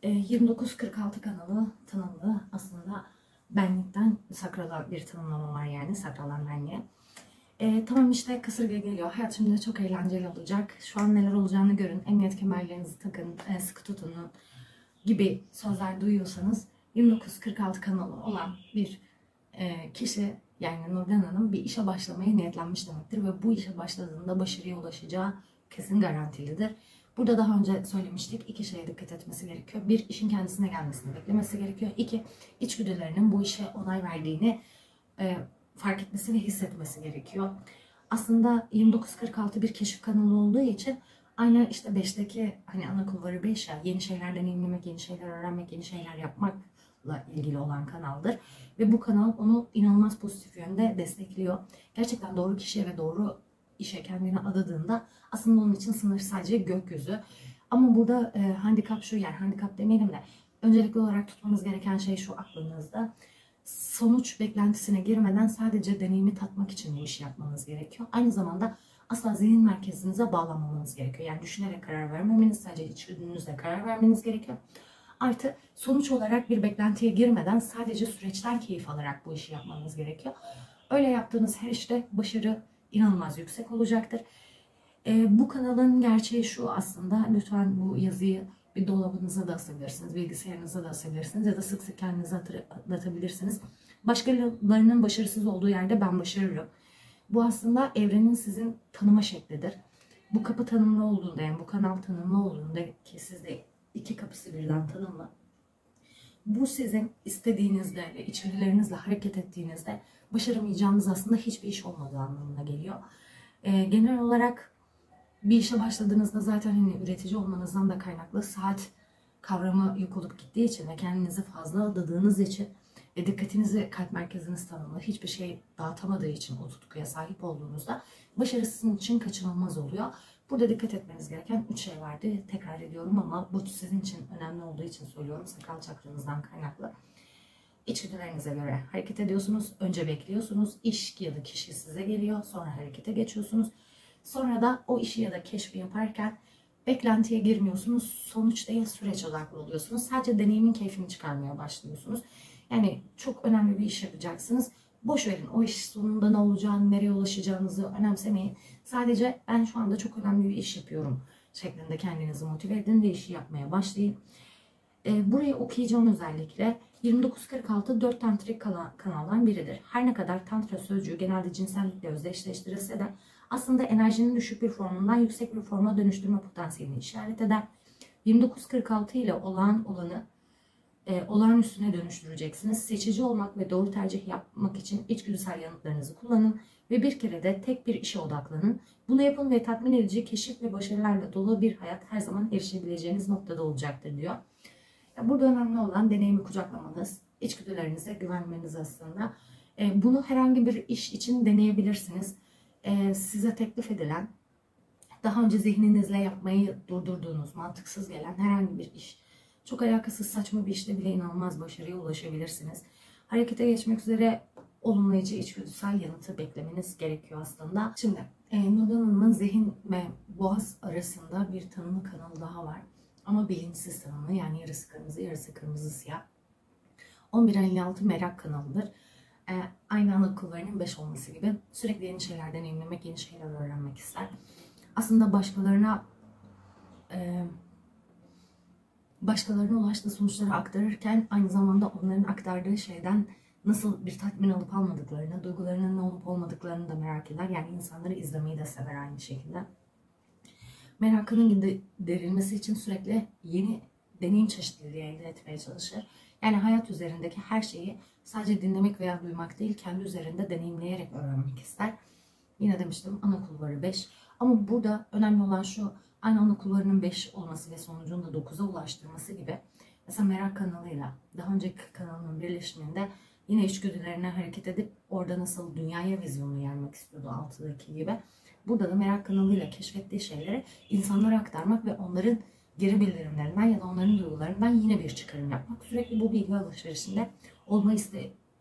2946 kanalı tanımlı aslında benlikten sakrala bir tanımlama var, yani sakralan benliğe. Tamam işte kasırga geliyor, hayat şimdi çok eğlenceli olacak, şu an neler olacağını görün, emniyet kemerlerinizi takın, sıkı tutunun gibi sözler duyuyorsanız 2946 kanalı olan bir kişi, yani Nurdan Hanım, bir işe başlamaya niyetlenmiş demektir ve bu işe başladığında başarıya ulaşacağı kesin garantilidir. Burada daha önce söylemiştik, iki şeye dikkat etmesi gerekiyor. Bir, işin kendisine gelmesini beklemesi gerekiyor. İki, içgüdülerinin bu işe onay verdiğini fark etmesi ve hissetmesi gerekiyor. Aslında 2946 bir keşif kanalı olduğu için aynı işte 5'teki hani ana kulvarı 5 ya, yeni şeyler deneyimlemek, yeni şeyler öğrenmek, yeni şeyler yapmakla ilgili olan kanaldır. Ve bu kanal onu inanılmaz pozitif yönde destekliyor. Gerçekten doğru kişiye ve doğru işe kendini adadığında aslında onun için sınır sadece gökyüzü. Ama burada handikap şu, yani handikap demeyelim de öncelikli olarak tutmanız gereken şey şu aklınızda. Sonuç beklentisine girmeden sadece deneyimi tatmak için bu işi yapmanız gerekiyor. Aynı zamanda asla zihin merkezinize bağlanmamanız gerekiyor. Yani düşünerek karar vermemeniz, sadece içgüdünüzle karar vermeniz gerekiyor. Artı sonuç olarak bir beklentiye girmeden sadece süreçten keyif alarak bu işi yapmanız gerekiyor. Öyle yaptığınız her işte başarı inanılmaz yüksek olacaktır. Bu kanalın gerçeği şu aslında, lütfen bu yazıyı bir dolabınıza da asabilirsiniz, bilgisayarınıza da asabilirsiniz ya da sık sık kendinize hatırlatabilirsiniz. Başkalarının başarısız olduğu yerde ben başarırım. Bu aslında evrenin sizin tanıma şeklidir. Bu kapı tanımlı olduğunda, yani bu kanal tanımlı olduğunda ki sizde iki kapısı birden tanımlı. Bu sizin istediğinizde ve içgüdülerinizle hareket ettiğinizde başaramayacağınız aslında hiçbir iş olmadığı anlamına geliyor. Genel olarak bir işe başladığınızda zaten hani üretici olmanızdan da kaynaklı saat kavramı yok olup gittiği için ve kendinizi fazla adadığınız için ve dikkatinizi kalp merkeziniz tanımlı, hiçbir şey dağıtamadığı için o tutkuya sahip olduğunuzda başarı sizin için kaçınılmaz oluyor. Burada dikkat etmeniz gereken 3 şey vardı. Tekrar ediyorum ama bu sizin için önemli olduğu için söylüyorum. Sakral çakranızdan kaynaklı. İçgüdülerinize göre hareket ediyorsunuz. Önce bekliyorsunuz. İş ya da kişi size geliyor. Sonra harekete geçiyorsunuz. Sonra da o işi ya da keşfi yaparken beklentiye girmiyorsunuz. Sonuç değil, süreç odaklı oluyorsunuz. Sadece deneyimin keyfini çıkarmaya başlıyorsunuz. Yani çok önemli bir iş yapacaksınız. Boş verin o iş sonunda ne olacağını, nereye ulaşacağınızı önemsemeyin. Sadece ben şu anda çok önemli bir iş yapıyorum şeklinde kendinizi motive edin ve işi yapmaya başlayın. Burayı okuyacağım özellikle. 2946 4 tantrik kanaldan biridir. Her ne kadar tantra sözcüğü genelde cinsellikle özdeşleştirilse de aslında enerjinin düşük bir formundan yüksek bir forma dönüştürme potansiyelini işaret eder. 2946 ile olağan olanı olağanüstüne dönüştüreceksiniz. Seçici olmak ve doğru tercih yapmak için içgüdüsel yanıtlarınızı kullanın ve bir kere de tek bir işe odaklanın. Bunu yapın ve tatmin edici, keşif ve başarılarla dolu bir hayat her zaman erişebileceğiniz noktada olacaktır diyor. Burada önemli olan deneyimi kucaklamanız, içgüdülerinize güvenmeniz aslında. Bunu herhangi bir iş için deneyebilirsiniz. Size teklif edilen, daha önce zihninizle yapmayı durdurduğunuz, mantıksız gelen herhangi bir iş, çok alakasız saçma bir işte bile inanılmaz başarıya ulaşabilirsiniz. Harekete geçmek üzere olumlayıcı içgüdüsel yanıtı beklemeniz gerekiyor aslında. Şimdi Nurdan Hanım'ın zihin ve boğaz arasında bir tanımlı kanal daha var. Ama bilinçsiz tanımlı, yani yarısı kırmızı yarısı kırmızı siyah. 1156 merak kanalıdır. Aynı ana kulvarının 5 olması gibi sürekli yeni şeyler deneyimlemek, yeni şeyler öğrenmek ister. Aslında başkalarına ulaştığı sonuçları aktarırken aynı zamanda onların aktardığı şeyden nasıl bir tatmin alıp almadıklarını, duygularının ne olup olmadıklarını da merak eder. Yani insanları izlemeyi de sever aynı şekilde. Merakının giderilmesi için sürekli yeni deneyim çeşitliliği elde etmeye çalışır. Yani hayat üzerindeki her şeyi sadece dinlemek veya duymak değil, kendi üzerinde deneyimleyerek öğrenmek ister. Yine demiştim ana kulvarı 5. Ama burada önemli olan şu, aynı ana kulvarının 5 olması ve sonucunu da 9'a ulaştırması gibi. Mesela merak kanalıyla daha önceki kanalının birleşiminde yine içgüdülerine hareket edip orada nasıl dünyaya vizyonunu yaymak istiyordu 6'daki gibi. Burada da merak kanalıyla keşfettiği şeyleri insanlara aktarmak ve onların geri bildirimlerinden ya da onların duygularından yine bir çıkarım yapmak. Sürekli bu bilgi alışverişinde olma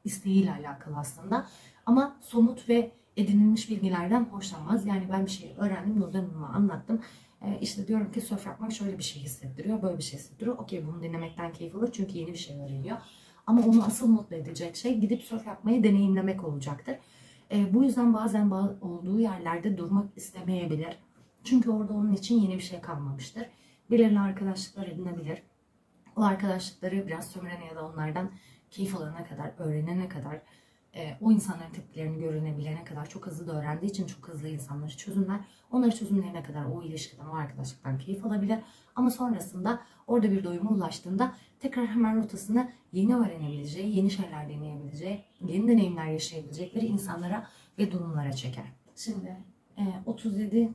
isteğiyle alakalı aslında. Ama somut ve edinilmiş bilgilerden hoşlanmaz. Yani ben bir şey öğrendim, Nurdan Hanım'a anlattım. İşte diyorum ki sörf yapmak şöyle bir şey hissettiriyor, böyle bir şey hissettiriyor. Okey, bunu dinlemekten keyif alır çünkü yeni bir şey öğreniyor. Ama onu asıl mutlu edecek şey gidip sörf yapmayı deneyimlemek olacaktır. Bu yüzden bazen olduğu yerlerde durmak istemeyebilir. Çünkü orada onun için yeni bir şey kalmamıştır. Birilerine arkadaşlıklar edinebilir. O arkadaşlıkları biraz sömürene ya da onlardan keyif alana kadar, öğrenene kadar, o insanların tepkilerini görebilene kadar çok hızlı da öğrendiği için çok hızlı insanları çözümler. Onları çözümleyene kadar o ilişkiden, o arkadaşlıktan keyif alabilir. Ama sonrasında orada bir doyuma ulaştığında tekrar hemen rotasını yeni öğrenebileceği, yeni şeyler deneyebileceği, yeni deneyimler yaşayabilecekleri insanlara ve durumlara çeker. Şimdi 37-40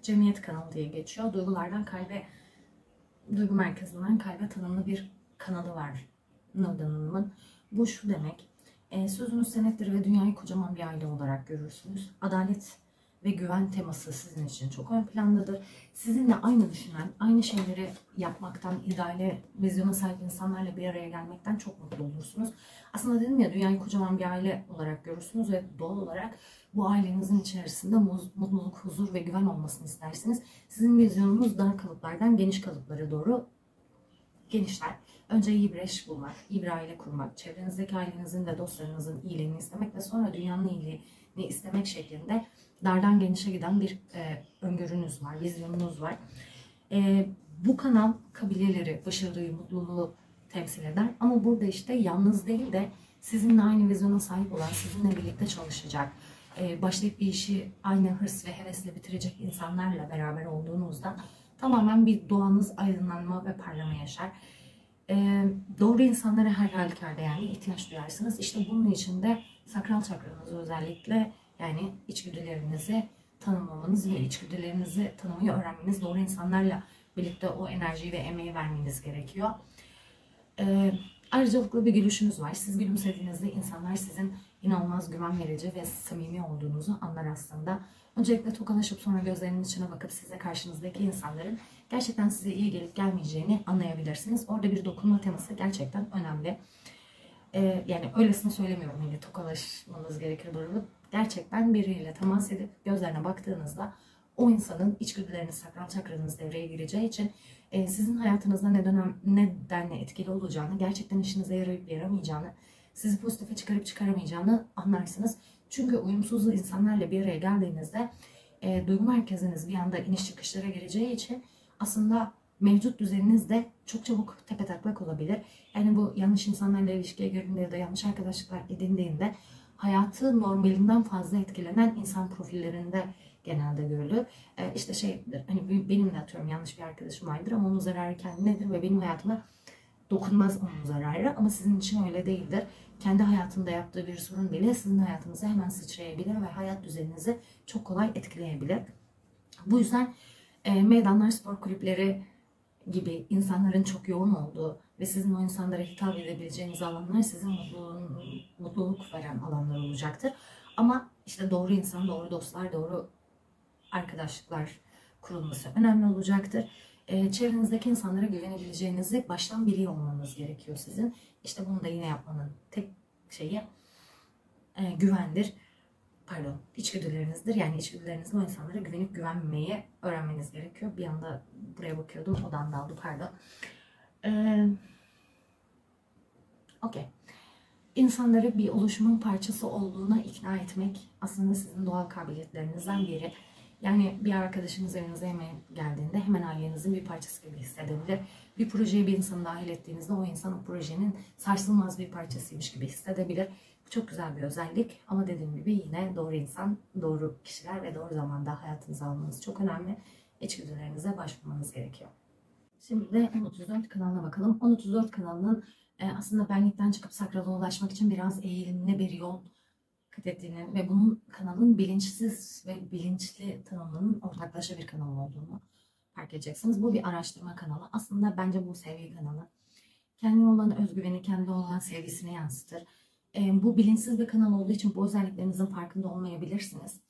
Cemiyet kanalı diye geçiyor. Duygulardan kalbe, duygu merkezinden kalbe tanımlı bir kanalı var Nurdan Hanım'ın. Bu şu demek: sözünüz senettir ve dünyayı kocaman bir aile olarak görürsünüz. Adalet ve güven teması sizin için çok ön plandadır. Sizinle aynı düşünen, aynı şeyleri yapmaktan, ideale, vizyona sahip insanlarla bir araya gelmekten çok mutlu olursunuz. Aslında dedim ya, dünyayı kocaman bir aile olarak görürsünüz ve doğal olarak bu ailenizin içerisinde mutluluk, huzur ve güven olmasını istersiniz. Sizin vizyonunuz dar kalıplardan geniş kalıplara doğru genişler. Önce iyi bir eş bulmak, iyi bir aile kurmak, çevrenizdeki ailenizin ve dostlarınızın iyiliğini istemek ve sonra dünyanın iyiliğini istemek şeklinde dardan genişe giden bir öngörünüz var, vizyonunuz var. Bu kanal kabileleri, başarıyı, mutluluğu temsil eder. Ama burada işte yalnız değil de sizinle aynı vizyona sahip olan, sizinle birlikte çalışacak, başlayıp bir işi aynı hırs ve hevesle bitirecek insanlarla beraber olduğunuzda tamamen bir doğanız aydınlanma ve parlama yaşar. Doğru insanlara her halükarda yani ihtiyaç duyarsınız. İşte bunun için de sakral çakranızı özellikle, yani içgüdülerinizi tanımlamanız ve içgüdülerinizi tanımayı öğrenmeniz, doğru insanlarla birlikte o enerjiyi ve emeği vermeniz gerekiyor. Ayrıcalıklı bir gülüşünüz var. Siz gülümsediğinizde insanlar sizin inanılmaz güven verici ve samimi olduğunuzu anlar aslında. Öncelikle tokalaşıp sonra gözlerinin içine bakıp size karşınızdaki insanların gerçekten size iyi gelip gelmeyeceğini anlayabilirsiniz. Orada bir dokunma teması gerçekten önemli. Yani öylesine söylemiyorum, hani tokalaşmanız gerekir durumu. Gerçekten biriyle temas edip gözlerine baktığınızda o insanın içgüdüleriniz, sakral çakranız devreye gireceği için sizin hayatınızda nedenle etkili olacağını, gerçekten işinize yarayıp yaramayacağını, sizi pozitife çıkarıp çıkaramayacağını anlarsınız. Çünkü uyumsuz insanlarla bir araya geldiğinizde duygu merkeziniz bir anda iniş çıkışlara gireceği için aslında mevcut düzeniniz de çok çabuk tepetaklak olabilir. Yani bu yanlış insanlarla ilişkiye girdiğinde ya da yanlış arkadaşlıklar edindiğinde hayatı normalinden fazla etkilenen insan profillerinde genelde görülür. İşte şeydir, hani benim de atıyorum yanlış bir arkadaşım vardır ama onun zararı kendinedir ve benim hayatıma dokunmaz onun zararı, ama sizin için öyle değildir. Kendi hayatında yaptığı bir sorun bile sizin hayatınıza hemen sıçrayabilir ve hayat düzeninizi çok kolay etkileyebilir. Bu yüzden meydanlar, spor kulüpleri gibi insanların çok yoğun olduğu ve sizin o insanlara hitap edebileceğiniz alanlar sizin mutluluk veren alanlar olacaktır. Ama işte doğru insan, doğru dostlar, doğru arkadaşlıklar kurulması önemli olacaktır. Çevrenizdeki insanlara güvenebileceğinizi baştan biliyor olmanız gerekiyor sizin. İşte bunu da yine yapmanın tek şeyi güvendir. Pardon, içgüdülerinizdir. Yani içgüdülerinizle o insanlara güvenip güvenmemeyi öğrenmeniz gerekiyor. Bir anda buraya bakıyordum, odan daldı, pardon. Okey. İnsanları bir oluşumun parçası olduğuna ikna etmek aslında sizin doğal kabiliyetlerinizden biri. Yani bir arkadaşınız evinize yemeğe geldiğinde hemen ailenizin bir parçası gibi hissedebilir. Bir projeye bir insanı dahil ettiğinizde o insan o projenin sarsılmaz bir parçasıymış gibi hissedebilir. Bu çok güzel bir özellik ama dediğim gibi yine doğru insan, doğru kişiler ve doğru zamanda hayatınıza almanız çok önemli. İçgüdülerinize başvurmanız gerekiyor. Şimdi de 1034 kanalına bakalım. 1034 kanalının aslında benlikten çıkıp sakrala ulaşmak için biraz eğilimli bir yol kat ettiğini ve bunun kanalın bilinçsiz ve bilinçli tanımının ortaklaşa bir kanal olduğunu fark edeceksiniz. Bu bir araştırma kanalı. Aslında bence bu sevgi kanalı. Kendine olan özgüveni, kendine olan sevgisini yansıtır. Bu bilinçsiz bir kanal olduğu için bu özelliklerinizin farkında olmayabilirsiniz.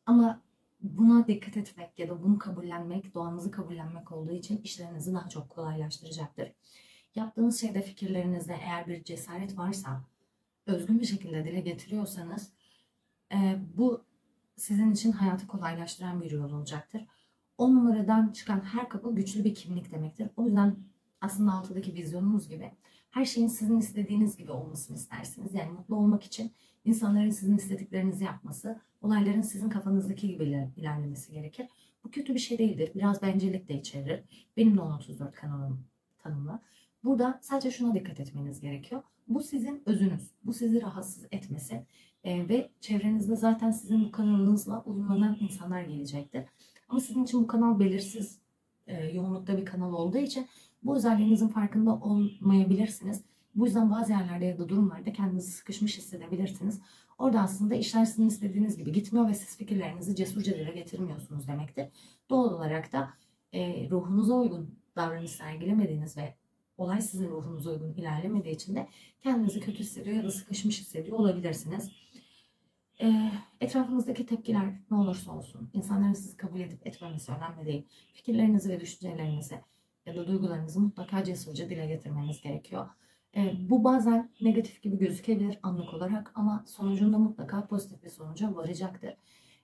Ama buna dikkat etmek ya da bunu kabullenmek, doğanızı kabullenmek olduğu için işlerinizi daha çok kolaylaştıracaktır. Yaptığınız şeyde, fikirlerinizde eğer bir cesaret varsa, özgün bir şekilde dile getiriyorsanız bu sizin için hayatı kolaylaştıran bir yol olacaktır. 10 numaradan çıkan her kapı güçlü bir kimlik demektir. O yüzden aslında altıdaki vizyonumuz gibi her şeyin sizin istediğiniz gibi olmasını istersiniz. Yani mutlu olmak için insanların sizin istediklerinizi yapması, olayların sizin kafanızdaki gibi ilerlemesi gerekir. Bu kötü bir şey değildir. Biraz bencillik de içerir. Benim de 1034 kanalım tanımlı. Burada sadece şuna dikkat etmeniz gerekiyor. Bu sizin özünüz. Bu sizi rahatsız etmesin. Ve çevrenizde zaten sizin bu kanalınızla uyumlanan insanlar gelecektir. Ama sizin için bu kanal belirsiz yoğunlukta bir kanal olduğu için bu özelliğinizin farkında olmayabilirsiniz. Bu yüzden bazı yerlerde ya da durumlarda kendinizi sıkışmış hissedebilirsiniz. Orada aslında işler sizin istediğiniz gibi gitmiyor ve siz fikirlerinizi cesurca dile getirmiyorsunuz demektir. Doğal olarak da ruhunuza uygun davranış sergilemediğiniz ve olay sizin ruhunuza uygun ilerlemediği için de kendinizi kötü hissediyor ya da sıkışmış hissediyor olabilirsiniz. Etrafınızdaki tepkiler ne olursa olsun, insanların sizi kabul edip etmemesi önemli değil. Fikirlerinizi ve düşüncelerinizi ya da duygularınızı mutlaka cesurca dile getirmeniz gerekiyor. Bu bazen negatif gibi gözükebilir anlık olarak ama sonucunda mutlaka pozitif bir sonuca varacaktır.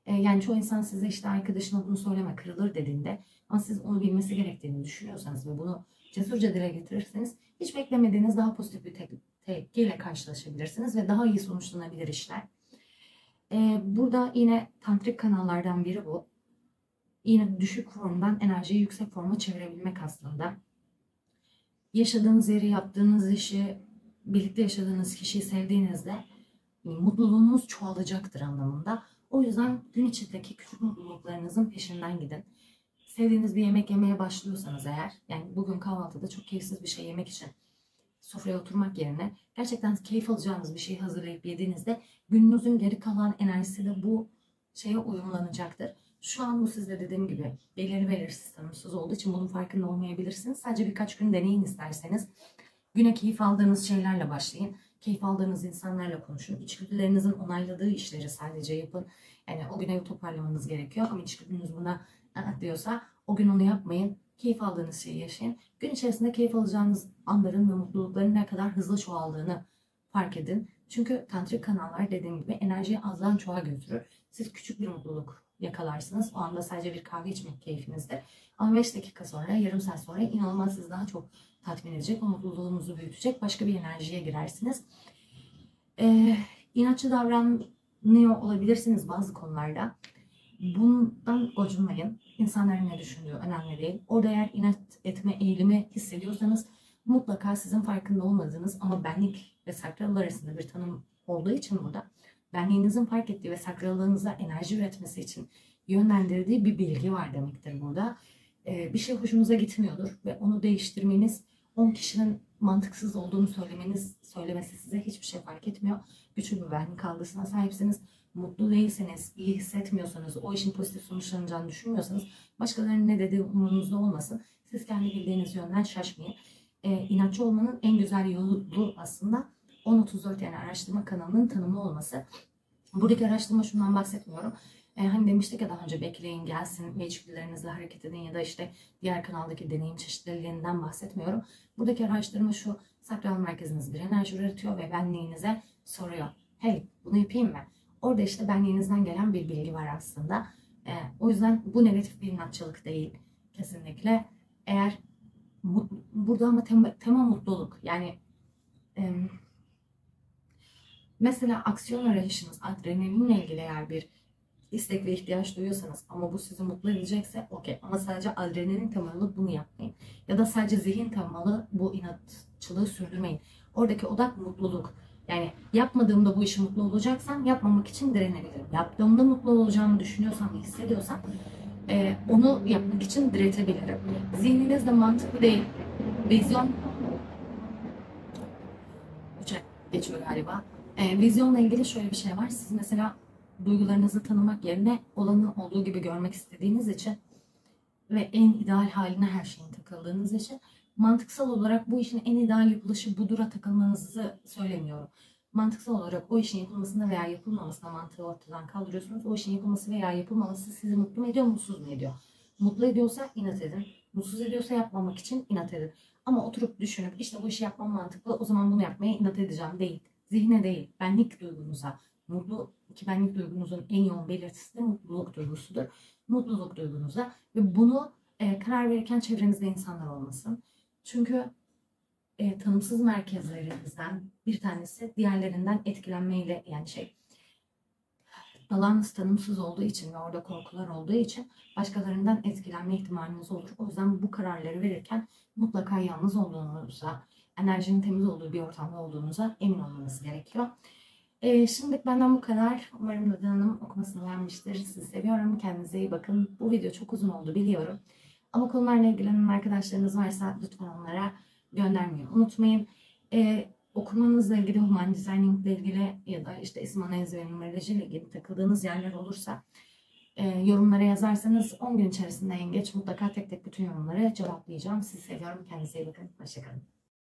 Yani çoğu insan size işte arkadaşına bunu söyleme kırılır dediğinde ama siz onu bilmesi gerektiğini düşünüyorsanız ve bunu cesurca dile getirirseniz hiç beklemediğiniz daha pozitif bir tepkiyle karşılaşabilirsiniz ve daha iyi sonuçlanabilir işler. Burada yine tantrik kanallardan biri bu. Yine düşük formdan enerjiyi yüksek forma çevirebilmek aslında. Yaşadığınız yeri, yaptığınız işi, birlikte yaşadığınız kişiyi sevdiğinizde mutluluğunuz çoğalacaktır anlamında. O yüzden gün içindeki küçük mutluluklarınızın peşinden gidin. Sevdiğiniz bir yemek yemeye başlıyorsanız eğer, yani bugün kahvaltıda çok keyifsiz bir şey yemek için sofraya oturmak yerine gerçekten keyif alacağınız bir şeyi hazırlayıp yediğinizde gününüzün geri kalan enerjisi de bu şeye uyumlanacaktır. Şu an bu sizde dediğim gibi belirsiz tanımsız olduğu için bunun farkında olmayabilirsiniz. Sadece birkaç gün deneyin isterseniz. Güne keyif aldığınız şeylerle başlayın. Keyif aldığınız insanlarla konuşun. İçgüdülerinizin onayladığı işleri sadece yapın. Yani o güne toparlamanız gerekiyor ama içgüdünüz buna diyorsa o gün onu yapmayın. Keyif aldığınız şeyi yaşayın. Gün içerisinde keyif alacağınız anların ve mutlulukların ne kadar hızlı çoğaldığını fark edin. Çünkü tantrik kanallar dediğim gibi enerjiyi azdan çoğa götürür. Siz küçük bir mutluluk yakalarsınız. O anda sadece bir kahve içmek keyfinizdir. Ama 5 dakika sonra, yarım saat sonra inanılmaz sizi daha çok tatmin edecek, o mutluluğunuzu büyütecek başka bir enerjiye girersiniz. İnatçı davranıyor olabilirsiniz bazı konularda. Bundan gocunmayın. İnsanların ne düşündüğü önemli değil. Orada eğer inat etme eğilimi hissediyorsanız mutlaka sizin farkında olmadığınız ama benlik ve sakral arasında bir tanım olduğu için burada benliğinizin fark ettiği ve sakrallığınıza enerji üretmesi için yönlendirdiği bir bilgi var demektir burada. Bir şey hoşunuza gitmiyordur ve onu değiştirmeniz 10 kişinin mantıksız olduğunu söylemesi size hiçbir şey fark etmiyor. Güçlü bir benlik algısına sahipsiniz. Mutlu değilseniz, iyi hissetmiyorsanız, o işin pozitif sonuçlanacağını düşünmüyorsanız başkalarının ne dediği umurunuzda olmasın. Siz kendi bildiğiniz yönden şaşmayın. İnatçı olmanın en güzel yolu bu aslında. 1034 yani araştırma kanalının tanımı olması. Buradaki araştırma şundan bahsetmiyorum. Hani demiştik ya daha önce bekleyin gelsin ve içgüdülerinizle hareket edin ya da işte diğer kanaldaki deneyim çeşitliliğinden bahsetmiyorum. Buradaki araştırma şu: sakral merkeziniz bir enerji üretiyor ve benliğinize soruyor. Hey, bunu yapayım mı? Orada işte benliğinizden gelen bir bilgi var aslında. O yüzden bu negatif bir inatçılık değil kesinlikle. Eğer burada ama tema mutluluk yani mesela aksiyon arayışınız adrenalinle ilgili eğer bir istek ve ihtiyaç duyuyorsanız ama bu sizi mutlu edecekse okey, ama sadece adrenalin temalı bunu yapmayın. Ya da sadece zihin temalı bu inatçılığı sürdürmeyin. Oradaki odak mutluluk. Yani yapmadığımda bu işi mutlu olacaksam yapmamak için direnebilirim. Yaptığımda mutlu olacağımı düşünüyorsam ve hissediyorsam onu yapmak için diretebilirim. Zihninizde mantıklı değil. Vizyon uçak geçiyor galiba. Vizyonla ilgili şöyle bir şey var. Siz mesela duygularınızı tanımak yerine olanı olduğu gibi görmek istediğiniz için ve en ideal haline her şeyin takıldığınız için mantıksal olarak bu işin en ideal yapılışı budura takılmanızı söylemiyorum. Mantıksal olarak o işin yapılmasına veya yapılmamasına mantığı ortadan kaldırıyorsunuz. O işin yapılması veya yapılmaması sizi mutlu mu ediyor, mutsuz mu ediyor? Mutlu ediyorsa inat edin. Mutsuz ediyorsa yapmamak için inat edin. Ama oturup düşünüp işte bu işi yapmam mantıklı, o zaman bunu yapmaya inat edeceğim değil. Zihne değil, benlik duygunuza, mutlu İki benlik duygunuzun en yoğun belirtisi de mutluluk duygusudur. Mutluluk duygunuza ve bunu karar verirken çevrenizde insanlar olmasın. Çünkü tanımsız merkezlerinizden bir tanesi diğerlerinden etkilenmeyle, yani alanınız tanımsız olduğu için ve orada korkular olduğu için başkalarından etkilenme ihtimaliniz olur. O yüzden bu kararları verirken mutlaka yalnız olduğunuza, enerjinin temiz olduğu bir ortamda olduğunuza emin olmanız gerekiyor. Şimdilik benden bu kadar. Umarım Nurdan Hanım okumasını beğenmiştir. Sizi seviyorum. Kendinize iyi bakın. Bu video çok uzun oldu biliyorum. Ama konularla ilgilenen arkadaşlarınız varsa lütfen onlara göndermeyi unutmayın. Okumanızla ilgili, human designing ile ilgili ya da işte isim analizi ve numeroloji ile ilgili takıldığınız yerler olursa yorumlara yazarsanız 10 gün içerisinde en geç mutlaka tek tek bütün yorumları cevaplayacağım. Sizi seviyorum. Kendinize iyi bakın. Hoşçakalın.